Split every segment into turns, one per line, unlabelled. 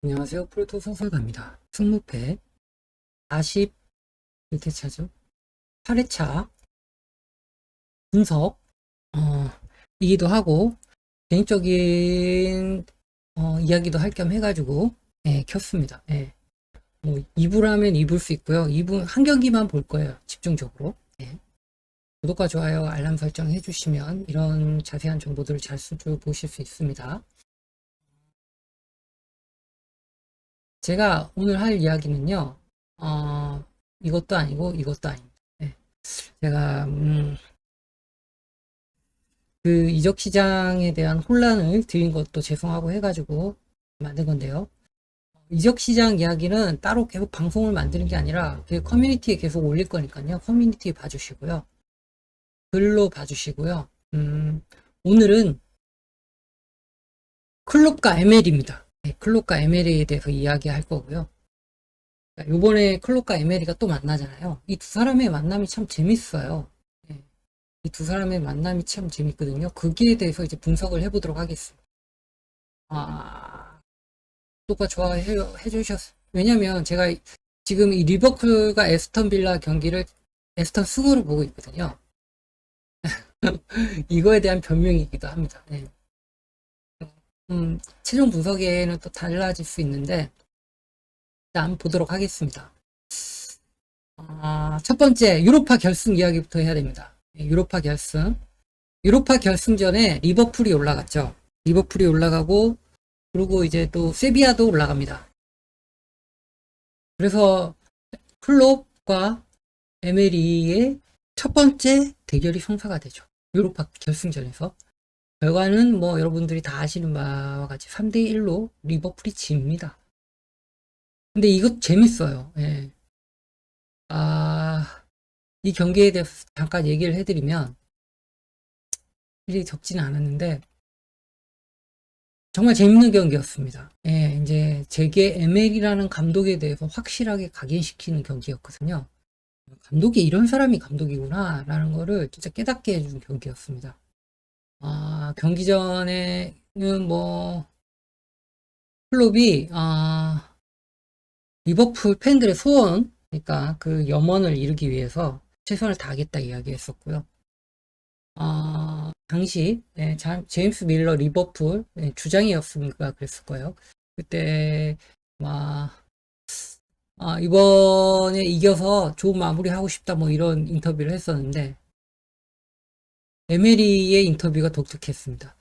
안녕하세요. 프로토 소설가입니다. 승무패 40일 차죠. 8회차 분석, 이기도 하고, 개인적인, 이야기도 할 겸 해가지고, 켰습니다. 뭐, 2부라면 2부일 수 있고요. 2부 한 경기만 볼 거예요. 집중적으로. 구독과 좋아요, 알람 설정 해주시면 이런 자세한 정보들을 잘 보실 수 있습니다. 제가 오늘 할 이야기는요, 이것도 아니고 이것도 아닙니다. 제가 그 이적 시장에 대한 혼란을 드린 것도 죄송하고 해가지고 만든 건데요. 이적 시장 이야기는 따로 계속 방송을 만드는 게 아니라 그 커뮤니티에 계속 올릴 거니까요. 커뮤니티 봐주시고요. 글로 봐주시고요. 오늘은 클롭과 ML입니다. 클롭과 ML에 대해서 이야기할 거고요. 요번에 클롭과 ML이가 또 만나잖아요. 이 두 사람의 만남이 참 재밌어요. 이 두 사람의 만남이 참 재밌거든요. 거기에 대해서 이제 분석을 해보도록 하겠습니다. 구독과 좋아요 해주셨어요. 왜냐면 제가 지금 이 리버풀과 에스턴 빌라 경기를 에스턴 승으로 보고 있거든요. 이거에 대한 변명이기도 합니다. 최종 분석에는 또 달라질 수 있는데 일단 보도록 하겠습니다. 첫 번째 유로파 결승 이야기부터 해야 됩니다. 유로파 결승. 유로파 결승전에 리버풀이 올라갔죠. 리버풀이 올라가고 그리고 이제 또 세비야도 올라갑니다. 그래서 클롭과 에메리의 첫 번째 대결이 성사가 되죠. 유로파 결승전에서. 결과는 뭐 여러분들이 다 아시는 바와 같이 3대1로 리버풀이 집니다. 근데 이것 재밌어요. 이 경기에 대해서 잠깐 얘기를 해드리면 일이 적지는 않았는데 정말 재밌는 경기였습니다. 이제 제게 ML이라는 감독에 대해서 확실하게 각인시키는 경기였거든요. 감독이 이런 사람이 감독이구나 라는 거를 진짜 깨닫게 해준 경기였습니다. 경기 전에는 뭐 클롭이 리버풀 팬들의 소원, 그러니까 그 염원을 이루기 위해서 최선을 다하겠다 이야기했었고요. 당시 제임스 밀러 리버풀 주장이었으니까 그랬을 거예요. 그때 이번에 이겨서 좋은 마무리 하고 싶다 뭐 이런 인터뷰를 했었는데 에메리의 인터뷰가 독특했습니다.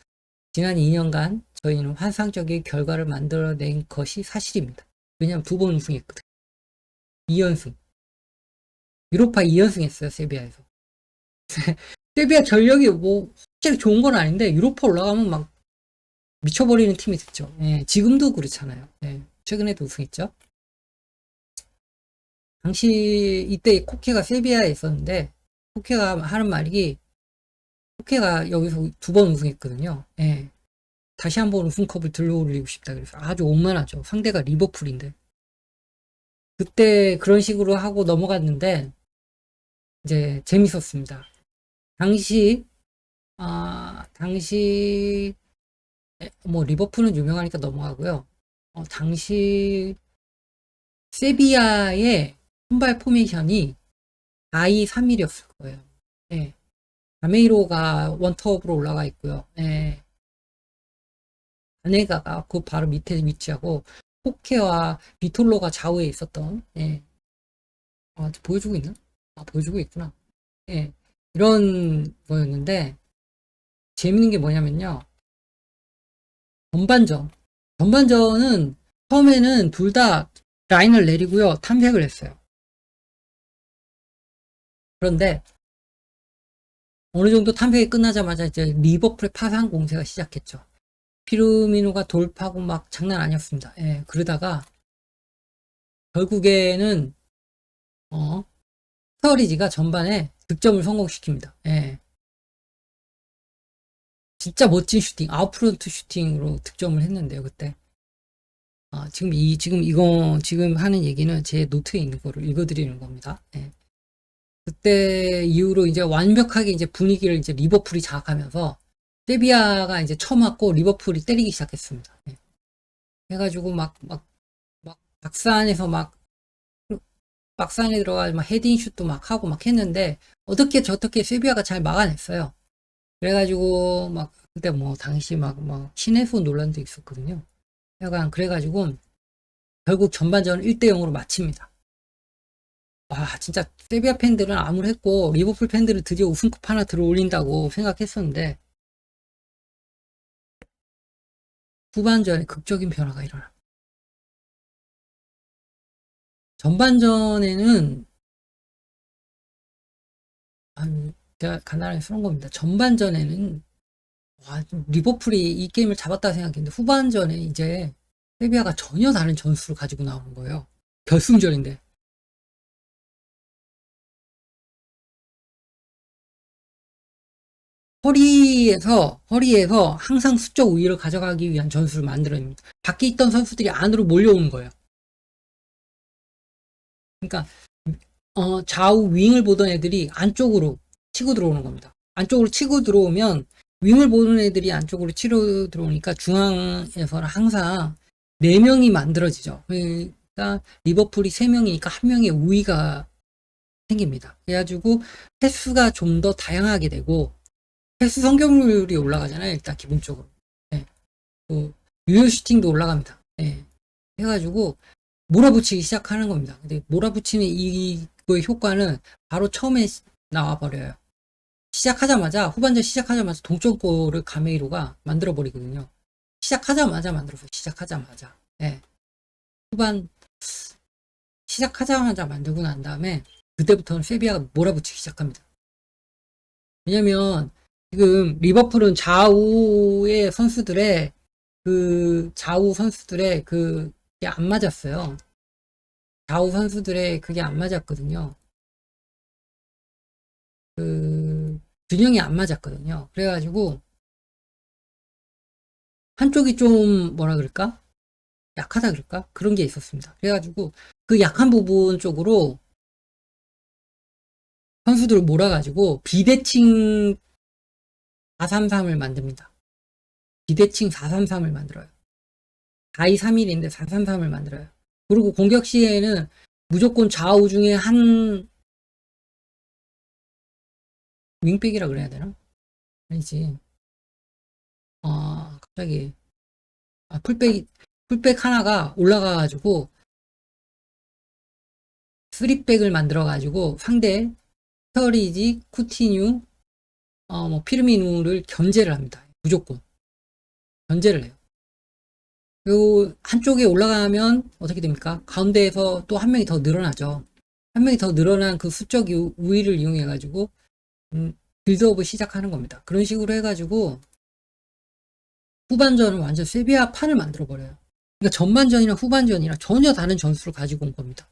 지난 2년간 저희는 환상적인 결과를 만들어낸 것이 사실입니다. 왜냐하면 2번 우승했거든요. 2연승. 유로파 2연승 했어요. 세비야에서. 세비야 전력이 뭐 확실히 좋은 건 아닌데 유로파 올라가면 막 미쳐버리는 팀이 됐죠. 지금도 그렇잖아요. 최근에도 우승했죠. 당시 이때 코케가 세비야에 있었는데 코케가 하는 말이 코케가 여기서 2번 우승했거든요. 다시 한번 우승컵을 들어올리고 싶다. 그래서 아주 오만하죠. 상대가 리버풀인데. 그때 그런 식으로 하고 넘어갔는데 이제 재밌었습니다. 당시 뭐 리버풀은 유명하니까 넘어가고요. 당시 세비야의 선발 포메이션이 4-2-3-1이었을 거예요. 가메이로가 원톱으로 올라가 있고요. 바네가가 그 바로 밑에 위치하고 포케와 비톨로가 좌우에 있었던 보여주고 있나? 보여주고 있구나. 이런 거였는데 재밌는 게 뭐냐면요. 전반전은 처음에는 둘 다 라인을 내리고요. 탐색을 했어요. 그런데 어느 정도 탐색이 끝나자마자 이제 리버풀의 파상 공세가 시작했죠. 피르미노가 돌파하고 막 장난 아니었습니다. 그러다가 결국에는 스터리지가 전반에 득점을 성공시킵니다. 진짜 멋진 슈팅, 아웃프론트 슈팅으로 득점을 했는데요, 그때. 지금 하는 얘기는 제 노트에 있는 거를 읽어드리는 겁니다. 그때 이후로 이제 완벽하게 이제 분위기를 이제 리버풀이 장악하면서 세비야가 이제 쳐맞고 리버풀이 때리기 시작했습니다. 해가지고 막 박스 안에서 막 박스 안에 들어가 막 헤딩슛도 막 하고 막 했는데 어떻게 저렇게 세비야가 잘 막아냈어요. 그래가지고 막 그때 뭐 당시 막 신의 수 논란도 있었거든요. 약간 그래가지고 결국 전반전 1대 0으로 마칩니다. 와 진짜 세비야 팬들은 암울했고 리버풀 팬들은 드디어 우승컵 하나 들어올린다고 생각했었는데 후반전에 극적인 변화가 일어나. 전반전에는 제가 간단하게 쓰는 겁니다. 전반전에는 와, 리버풀이 이 게임을 잡았다 생각했는데 후반전에 이제 세비야가 전혀 다른 전술을 가지고 나오는 거예요. 결승전인데. 허리에서 항상 수적 우위를 가져가기 위한 전술을 만들어냅니다. 밖에 있던 선수들이 안으로 몰려오는 거예요. 그러니까 좌우 윙을 보던 애들이 안쪽으로 치고 들어오는 겁니다. 안쪽으로 치고 들어오면 윙을 보는 애들이 안쪽으로 치고 들어오니까 중앙에서는 항상 4명이 만들어지죠. 그러니까 리버풀이 3명이니까 1명의 우위가 생깁니다. 그래가지고 패스가 좀 더 다양하게 되고 패스 성공률이 올라가잖아요. 일단 기본적으로. 네. 또 유효 슈팅도 올라갑니다. 네. 해가지고 몰아붙이기 시작하는 겁니다. 근데 몰아붙이는 이거의 효과는 바로 처음에 나와버려요. 후반전 시작하자마자 동점골을 가메이로가 만들어버리거든요. 시작하자마자 만들어서 시작하자마자. 네. 후반 시작하자마자 만들고 난 다음에 그때부터는 세비야가 몰아붙이기 시작합니다. 왜냐면 지금 리버풀은 좌우 선수들의 그게 안 맞았어요. 좌우 선수들의 그게 안 맞았거든요. 그 균형이 안 맞았거든요. 그래가지고 한쪽이 좀 뭐라 그럴까? 약하다 그럴까? 그런 게 있었습니다. 그래가지고 그 약한 부분 쪽으로 선수들을 몰아가지고 비대칭 433을 만듭니다. 비대칭 433을 만들어요. 4-2-3-1인데 4-3-3을 만들어요. 그리고 공격 시에는 무조건 좌우 중에 한 윙백이라 그래야 되나? 아니지. 갑자기 풀백 하나가 올라가가지고 3백을 만들어가지고 상대 스터리지, 쿠티뉴, 뭐 피르미누를 견제를 합니다. 무조건 견제를 해요. 그리고 한쪽에 올라가면 어떻게 됩니까? 가운데에서 또 한 명이 더 늘어나죠. 한 명이 더 늘어난 그 수적 우위를 이용해가지고 빌드업을 시작하는 겁니다. 그런 식으로 해가지고 후반전은 완전 세비야 판을 만들어버려요. 그러니까 전반전이랑 후반전이랑 전혀 다른 전술을 가지고 온 겁니다.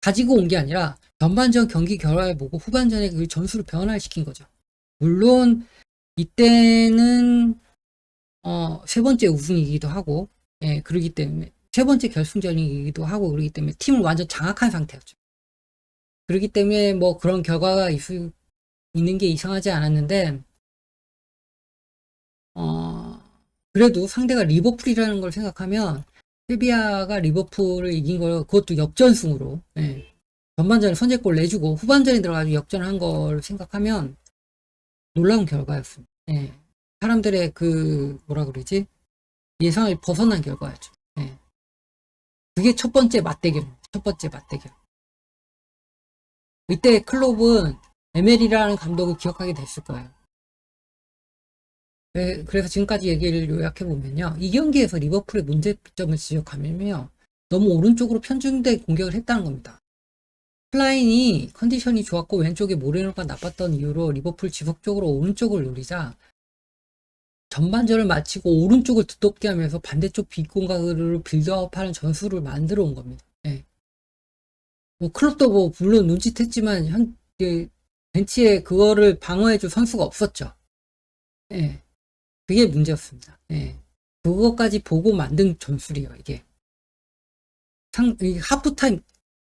가지고 온 게 아니라 전반전 경기 결과를 보고 후반전에 그 전술을 변화시킨 거죠. 물론 이때는 세 번째 우승이기도 하고 그러기 때문에 세 번째 결승전이기도 하고 그러기 때문에 팀을 완전 장악한 상태였죠. 그렇기 때문에 뭐 그런 결과가 있는 게 이상하지 않았는데 그래도 상대가 리버풀이라는 걸 생각하면 세비야가 리버풀을 이긴 걸 그것도 역전승으로 전반전에 선제골 내주고 후반전에 들어가지고 역전한 걸 생각하면 놀라운 결과였습니다. 사람들의 그 뭐라 그러지 예상을 벗어난 결과였죠. 그게 첫 번째 맞대결입니다. 첫 번째 맞대결. 이때 클롭은 에멜이라는 감독을 기억하게 됐을 거예요. 그래서 지금까지 얘기를 요약해보면요. 이 경기에서 리버풀의 문제점을 지적하면요. 너무 오른쪽으로 편중된 공격을 했다는 겁니다. 플라인이 컨디션이 좋았고 왼쪽에 모레노가 나빴던 이유로 리버풀 지속적으로 오른쪽을 노리자 전반전을 마치고 오른쪽을 두텁게 하면서 반대쪽 빈공간으로 빌드업하는 전술을 만들어 온 겁니다. 뭐 클럽도 뭐 물론 눈치챘지만 벤치에 그거를 방어해줄 선수가 없었죠. 그게 문제였습니다. 그것까지 보고 만든 전술이에요, 이게. 하프타임,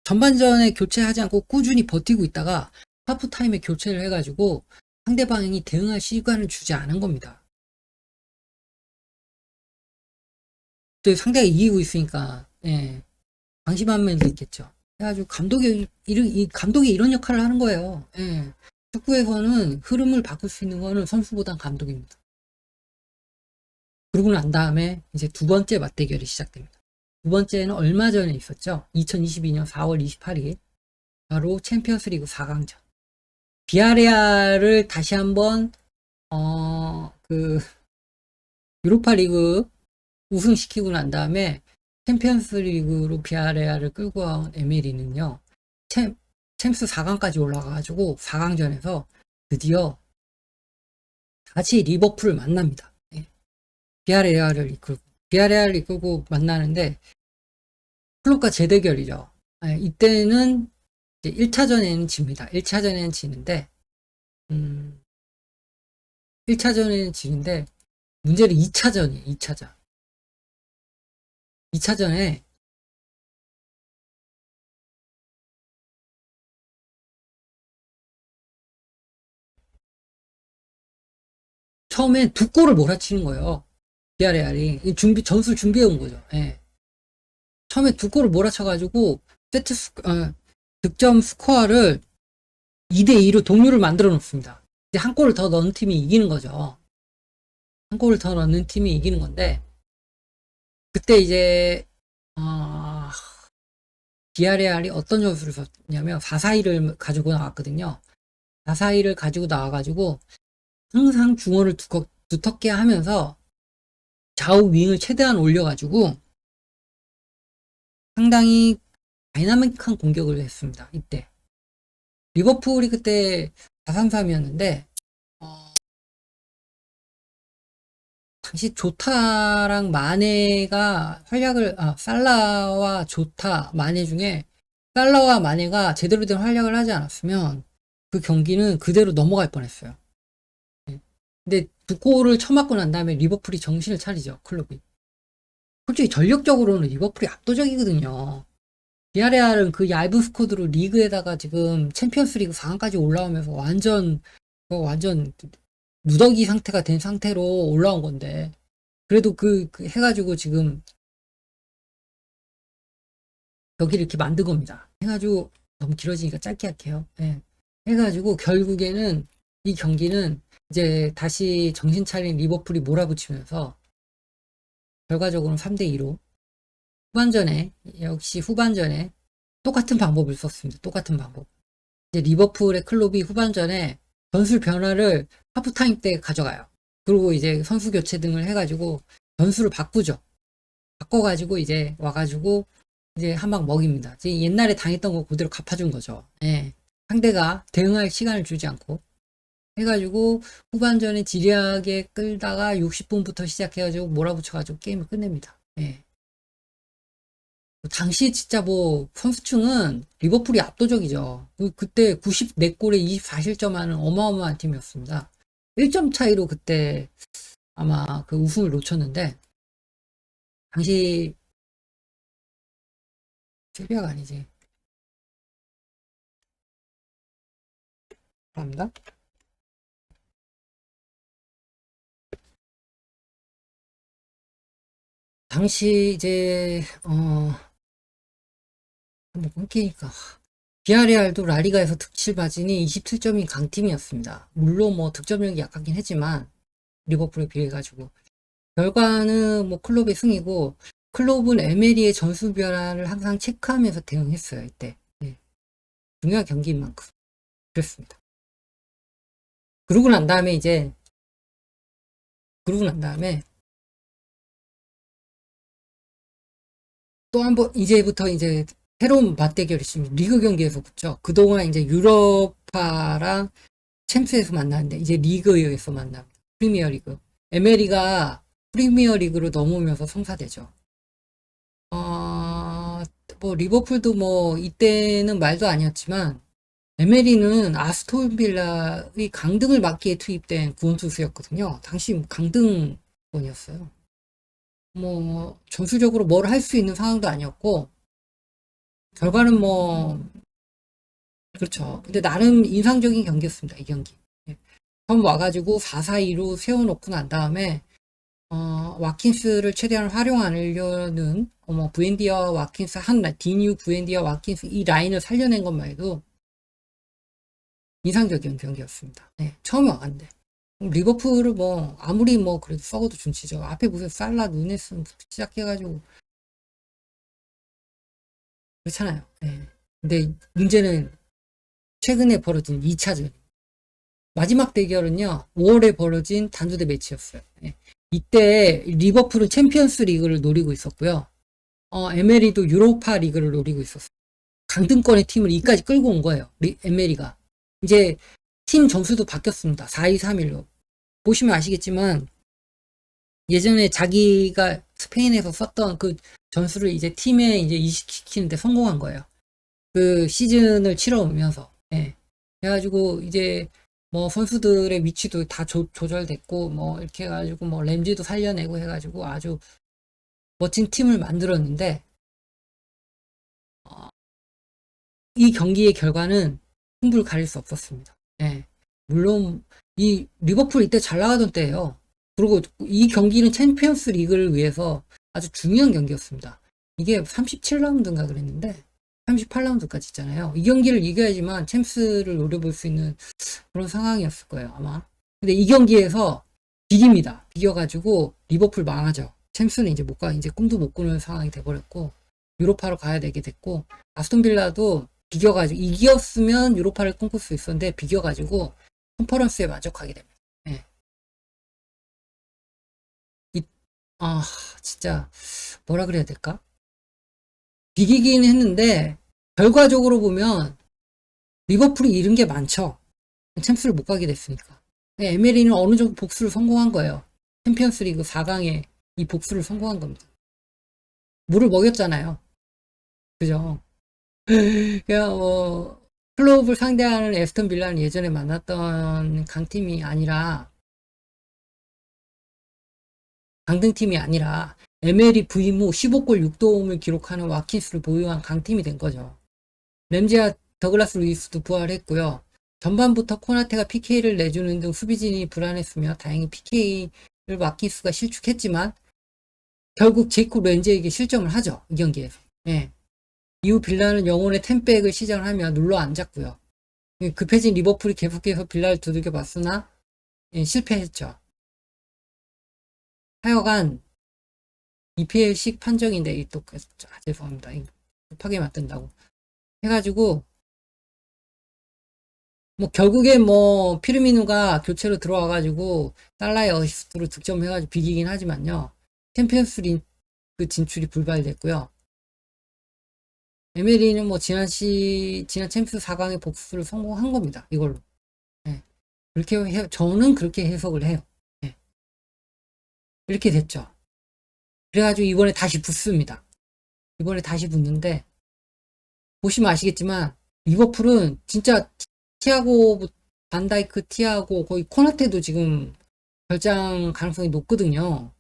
전반전에 교체하지 않고 꾸준히 버티고 있다가 하프타임에 교체를 해가지고 상대방이 대응할 시간을 주지 않은 겁니다. 또 상대가 이기고 있으니까, 방심한 면도 있겠죠. 그래가지고 감독이 이런 역할을 하는 거예요. 예. 축구에서는 흐름을 바꿀 수 있는 거는 선수보단 감독입니다. 그러고 난 다음에 이제 두 번째 맞대결이 시작됩니다. 두 번째는 얼마 전에 있었죠. 2022년 4월 28일 바로 챔피언스리그 4강전. 비아레알을 다시 한번 유로파리그 우승시키고 난 다음에 챔피언스리그로 비아레알을 끌고 온 에메리는요. 챔스 4강까지 올라가가지고 4강전에서 드디어 다시 리버풀을 만납니다. 비아레알을 이끌고 만나는데 클롭과 재대결이죠. 이때는 이제 1차전에는 집니다. 1차전에는 지는데 1차전에는 지는데 문제는 2차전이에요. 2차전. 2차전에 처음에 두 골을 몰아치는 거예요. 비아레알이 전술 준비해 온 거죠. 예. 처음에 두 골을 몰아쳐가지고 득점 스코어를 2대2로 동률을 만들어 놓습니다. 이제 한 골을 더 넣은 팀이 이기는 거죠. 한 골을 더 넣는 팀이 이기는 건데 그때 이제 비아레알이 어떤 전술을 썼냐면 4-4-2를 가지고 나왔거든요. 4-4-2를 가지고 나와가지고 항상 중원을 두텁게 하면서 좌우 윙을 최대한 올려가지고 상당히 다이나믹한 공격을 했습니다. 이때 리버풀이 그때 4-3-3이었는데 당시 조타랑 마네가 살라와 조타, 마네 중에 살라와 마네가 제대로 된 활약을 하지 않았으면 그 경기는 그대로 넘어갈 뻔했어요. 근데 두 골을 쳐맞고 난 다음에 리버풀이 정신을 차리죠, 클럽이. 솔직히 전력적으로는 리버풀이 압도적이거든요. 비아레알은 그 얇은 스쿼드로 리그에다가 지금 챔피언스리그 4강까지 올라오면서 완전 누더기 상태가 된 상태로 올라온 건데 그래도 해가지고 지금 여기를 이렇게 만든 겁니다. 해가지고 너무 길어지니까 짧게 할게요. 네. 해가지고 결국에는 이 경기는 이제 다시 정신 차린 리버풀이 몰아붙이면서 결과적으로는 3대2로 후반전에 똑같은 방법을 썼습니다. 똑같은 방법. 이제 리버풀의 클롭이 후반전에 전술 변화를 하프타임 때 가져가요. 그리고 이제 선수 교체 등을 해가지고 전술을 바꾸죠. 바꿔가지고 이제 와가지고 이제 한 방 먹입니다. 이제 옛날에 당했던 거 그대로 갚아준 거죠. 예. 상대가 대응할 시간을 주지 않고 해가지고 후반전에 지리하게 끌다가 60분부터 시작해가지고 몰아붙여가지고 게임을 끝냅니다. 예. 당시 진짜 선수층은 리버풀이 압도적이죠. 그때 94골에 24실점하는 어마어마한 팀이었습니다. 1점 차이로 그때 아마 그 우승을 놓쳤는데 당시 세비야가 아니지. 감사합니다. 당시 이제 한번 끊기니까 비아레알도 라리가에서 득실바지니 27점인 강팀이었습니다. 물론 득점력이 약하긴 했지만 리버풀에 비해가지고 결과는 클롭의 승이고 클롭은 에메리의 전술 변화를 항상 체크하면서 대응했어요. 이때 네. 중요한 경기인 만큼 그랬습니다. 그러고 난 다음에 또 한 번 이제부터 이제 새로운 맞대결이 있습니다. 리그 경기에서 붙죠. 그동안 이제 유로파랑 챔스에서 만났는데 이제 리그에서 만납니다. 프리미어리그. 에메리가 프리미어리그로 넘어오면서 성사되죠. 리버풀도 이때는 말도 아니었지만 에메리는 아스톤 빌라의 강등을 막기에 투입된 구원투수였거든요. 당시 강등권이었어요. 전술적으로 뭘 할 수 있는 상황도 아니었고 결과는 그렇죠. 근데 나름 인상적인 경기였습니다. 이 경기. 처음 와가지고 4-4-2로 세워놓고 난 다음에 와킨스를 최대한 활용하려는 뭐 부엔디아 와킨스 디뉴 부엔디아 와킨스 이 라인을 살려낸 것만 해도 인상적인 경기였습니다. 네, 처음에 와간데 리버풀을 뭐 아무리 뭐 그래도 썩어도 준치죠. 앞에 무슨 살라 누네스 시작해가지고 그렇잖아요. 네. 근데 문제는 최근에 벌어진 2차전 마지막 대결은요 5월에 벌어진 단두대 매치였어요. 네. 이때 리버풀은 챔피언스 리그를 노리고 있었고요. 에메리도 유로파 리그를 노리고 있었어요. 강등권의 팀을 이까지 끌고 온 거예요. 에메리가. 이제 팀 점수도 바뀌었습니다. 4-2-3-1로. 보시면 아시겠지만 예전에 자기가 스페인에서 썼던 그 전술을 이제 팀에 이제 이식시키는데 성공한 거예요. 그 시즌을 치러오면서. 예. 그래가지고 이제 뭐 선수들의 위치도 다 조절됐고 뭐 이렇게 해가지고 뭐 램지도 살려내고 해가지고 아주 멋진 팀을 만들었는데 이 경기의 결과는 승부를 가릴 수 없었습니다. 예. 물론 이 리버풀 이때 잘 나가던 때예요. 그리고 이 경기는 챔피언스 리그를 위해서 아주 중요한 경기였습니다. 이게 37라운드인가 그랬는데 38라운드까지 있잖아요. 이 경기를 이겨야지만 챔스를 노려볼 수 있는 그런 상황이었을 거예요, 아마. 근데 이 경기에서 비깁니다. 비겨가지고 리버풀 망하죠. 챔스는 이제 못 가, 이제 꿈도 못 꾸는 상황이 돼버렸고 유로파로 가야 되게 됐고 아스톤 빌라도 비겨가지고 이겼으면 유로파를 꿈꿀 수 있었는데 비겨가지고 컨퍼런스에 만족하게 됩니다. 네. 아 진짜 뭐라 그래야 될까? 비기긴 했는데 결과적으로 보면 리버풀이 잃은 게 많죠. 챔스를 못 가게 됐으니까. 에메리는 어느 정도 복수를 성공한 거예요. 챔피언스리그 4강에 이 복수를 성공한 겁니다. 물을 먹였잖아요. 그죠? 그냥 뭐 클롭을 상대하는 에스턴 빌라는 예전에 만났던 강팀이 아니라 강등팀이 아니라 에메리 부임 후 15골 6도움을 기록하는 와킨스를 보유한 강팀이 된 거죠. 램지와 더글라스 루이스도 부활했고요. 전반부터 코나테가 PK를 내주는 등 수비진이 불안했으며 다행히 PK를 와킨스가 실축했지만 결국 제이콥 렌즈에게 실점을 하죠. 이 경기에서. 예. 이후 빌라는 영혼의 템백을 시작을 하며 눌러 앉았고요. 급해진 리버풀이 계속해서 빌라를 두들겨 봤으나 실패했죠. 하여간 EPL식 판정인데 또 죄송합니다. 급하게 만든다고 해가지고 뭐 결국에 뭐 피르미누가 교체로 들어와가지고 살라의 어시스트로 득점해가지고 비기긴 하지만요. 챔피언스 리그 진출이 불발됐고요. 에메리는 뭐 지난 챔피언스 4강의 복수를 성공한 겁니다. 이걸로. 네. 저는 그렇게 해석을 해요. 네. 이렇게 됐죠. 그래가지고 이번에 다시 붙습니다. 이번에 다시 붙는데 보시면 아시겠지만 리버풀은 진짜 티아고 반다이크 티아고 거의 코나테도 지금 결장 가능성이 높거든요.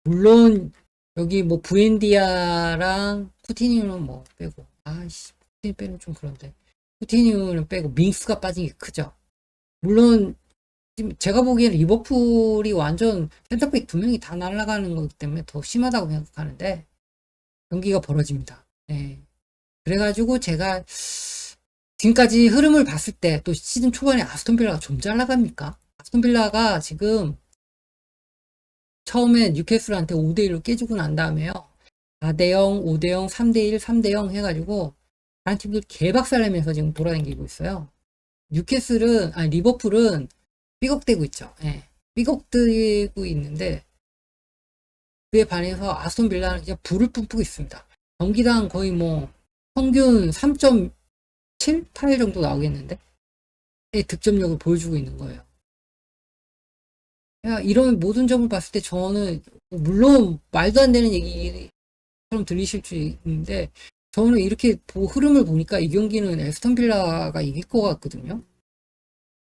물론 여기 뭐 부엔디아랑 쿠티뉴는 뭐 빼고 아씨 쿠티뉴 빼는 좀 그런데 쿠티뉴는 빼고 밍스가 빠진 게 크죠. 물론 지금 제가 보기엔 리버풀이 완전 센터백 2명이 다 날아가는 거기 때문에 더 심하다고 생각하는데 경기가 벌어집니다. 네. 그래가지고 제가 지금까지 흐름을 봤을 때 또 시즌 초반에 아스톤 빌라가 좀 잘 나갑니까? 아스톤 빌라가 지금 처음에 뉴캐슬한테 5대1로 깨지고 난 다음에요. 4대0, 5대0, 3대1, 3대0 해가지고 다른 팀들 개박살내면서 지금 돌아다니고 있어요. 리버풀은 삐걱대고 있죠. 예. 삐걱대고 있는데 그에 반해서 아스톤 빌라는 이제 불을 뿜고 있습니다. 경기당 거의 뭐 평균 3.7, 8 정도 나오겠는데 득점력을 보여주고 있는 거예요. 이런 모든 점을 봤을 때 저는 물론 말도 안 되는 얘기처럼 들리실 수 있는데 저는 이렇게 흐름을 보니까 이 경기는 에스턴 빌라가 이길 것 같거든요.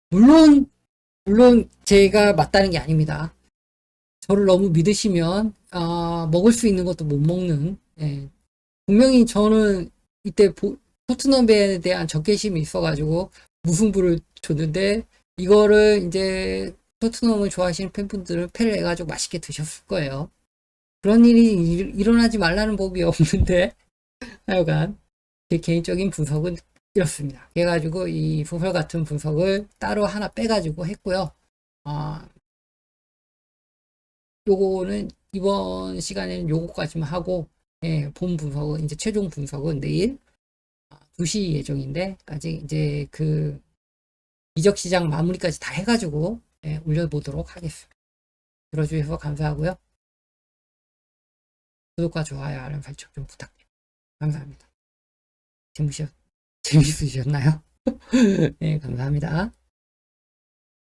물론 제가 맞다는 게 아닙니다. 저를 너무 믿으시면 먹을 수 있는 것도 못 먹는 분명히 저는 이때 토트넘에 대한 적개심이 있어가지고 무승부를 줬는데 이거를 이제 토트넘을 좋아하시는 팬분들은 패를 내가지고 맛있게 드셨을 거예요. 그런 일이 일어나지 말라는 법이 없는데 하여간 제 개인적인 분석은 이렇습니다. 그래가지고 이 소설 같은 분석을 따로 하나 빼가지고 했고요. 아, 요거는 이번 시간에는 요거까지만 하고, 예, 본 분석은 이제 최종 분석은 내일 2시 예정인데 아직 이제 그 이적 시장 마무리까지 다 해가지고 예, 올려보도록 하겠습니다. 들어주셔서 감사하고요. 구독과 좋아요, 알람 설정 좀 부탁드립니다. 감사합니다. 재밌으셨나요? 네, 감사합니다.